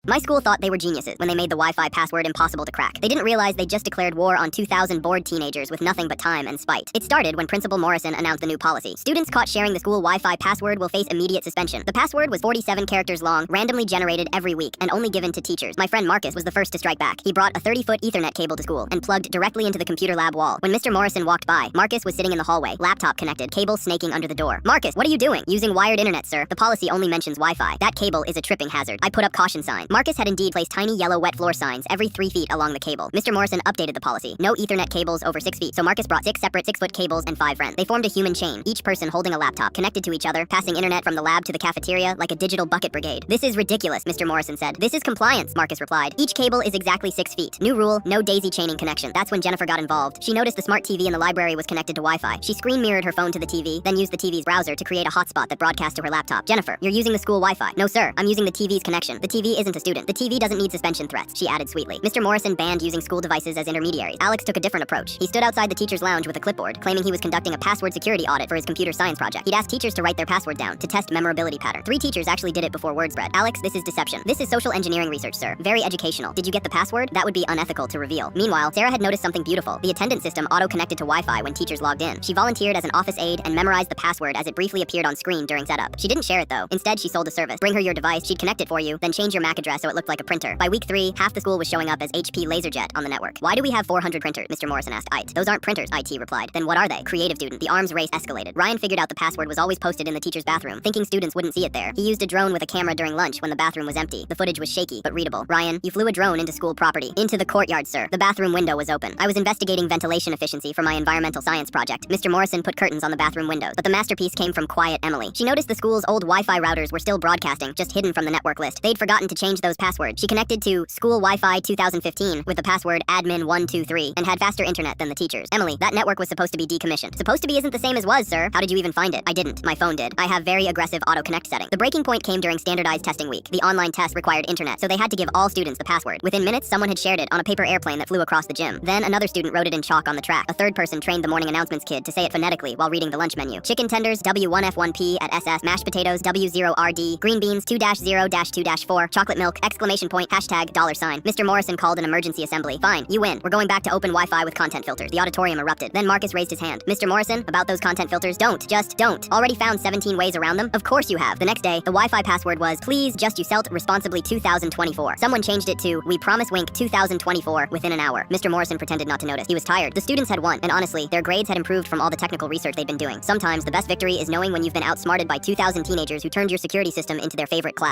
My school thought they were geniuses when they made the Wi-Fi password impossible to crack. They didn't realize they just declared war on 2,000 bored teenagers with nothing but time and spite. It started when Principal Morrison announced the new policy. Students caught sharing the school Wi-Fi password will face immediate suspension. The password was 47 characters long, randomly generated every week, and only given to teachers. My friend Marcus was the first to strike back. He brought a 30-foot Ethernet cable to school and plugged directly into the computer lab wall. When Mr. Morrison walked by, Marcus was sitting in the hallway, laptop connected, cable snaking under the door. "Marcus, what are you doing?" "Using wired internet, sir. The policy only mentions Wi-Fi. That cable is a tripping hazard. I put up caution sign." Marcus had indeed placed tiny yellow wet floor signs every 3 feet along the cable. Mr. Morrison updated the policy. No Ethernet cables over 6 feet. So Marcus brought 6 separate 6-foot cables and 5 friends. They formed a human chain, each person holding a laptop, connected to each other, passing internet from the lab to the cafeteria like a digital bucket brigade. "This is ridiculous," Mr. Morrison said. "This is compliance," Marcus replied. "Each cable is exactly 6 feet. New rule, no daisy chaining connection." That's when Jennifer got involved. She noticed the smart TV in the library was connected to Wi-Fi. She screen mirrored her phone to the TV, then used the TV's browser to create a hotspot that broadcast to her laptop. "Jennifer, you're using the school Wi-Fi." "No, sir. I'm using the TV's connection. The TV isn't a student. The TV doesn't need suspension threats," she added sweetly. Mr. Morrison banned using school devices as intermediaries. Alex took a different approach. He stood outside the teacher's lounge with a clipboard, claiming he was conducting a password security audit for his computer science project. He'd ask teachers to write their password down to test memorability pattern. 3 teachers actually did it before word spread. "Alex, this is deception. This is social engineering research, sir. Very educational. Did you get the password? That would be unethical to reveal." Meanwhile, Sarah had noticed something beautiful. The attendance system auto-connected to Wi-Fi when teachers logged in. She volunteered as an office aide and memorized the password as it briefly appeared on screen during setup. She didn't share it though. Instead, she sold a service. Bring her your device, she'd connect it for you, then change your MAC address so it looked like a printer. By week 3, half the school was showing up as HP LaserJet on the network. "Why do we have 400 printers?" Mr. Morrison asked IT. "Those aren't printers," IT replied. "Then what are they?" Creative student. The arms race escalated. Ryan figured out the password was always posted in the teacher's bathroom, thinking students wouldn't see it there. He used a drone with a camera during lunch when the bathroom was empty. The footage was shaky, but readable. "Ryan, you flew a drone into school property." "Into the courtyard, sir. The bathroom window was open. I was investigating ventilation efficiency for my environmental science project." Mr. Morrison put curtains on the bathroom windows, but the masterpiece came from Quiet Emily. She noticed the school's old Wi-Fi routers were still broadcasting, just hidden from the network list. They'd forgotten to change those passwords. She connected to School Wi-Fi 2015 with the password admin123 and had faster internet than the teachers. "Emily, that network was supposed to be decommissioned." "Supposed to be isn't the same as was, sir." "How did you even find it?" "I didn't. My phone did. I have very aggressive auto-connect setting." The breaking point came during standardized testing week. The online test required internet, so they had to give all students the password. Within minutes, someone had shared it on a paper airplane that flew across the gym. Then another student wrote it in chalk on the track. A third person trained the morning announcements kid to say it phonetically while reading the lunch menu. Chicken tenders W1F1P at SS, mashed potatoes W0RD, green beans 2-0-2-4, chocolate milk, exclamation point, hashtag $sign. Mr. Morrison called an emergency assembly. "Fine, you win. We're going back to open Wi-Fi with content filters." The auditorium erupted. Then Marcus raised his hand. "Mr. Morrison, about those content filters, just don't. Already found 17 ways around them?" "Of course you have." The next day, the Wi-Fi password was, "Please just you selt responsibly 2024. Someone changed it to, "We promise wink 2024 within an hour. Mr. Morrison pretended not to notice. He was tired. The students had won, and honestly, their grades had improved from all the technical research they'd been doing. Sometimes the best victory is knowing when you've been outsmarted by 2,000 teenagers who turned your security system into their favorite class.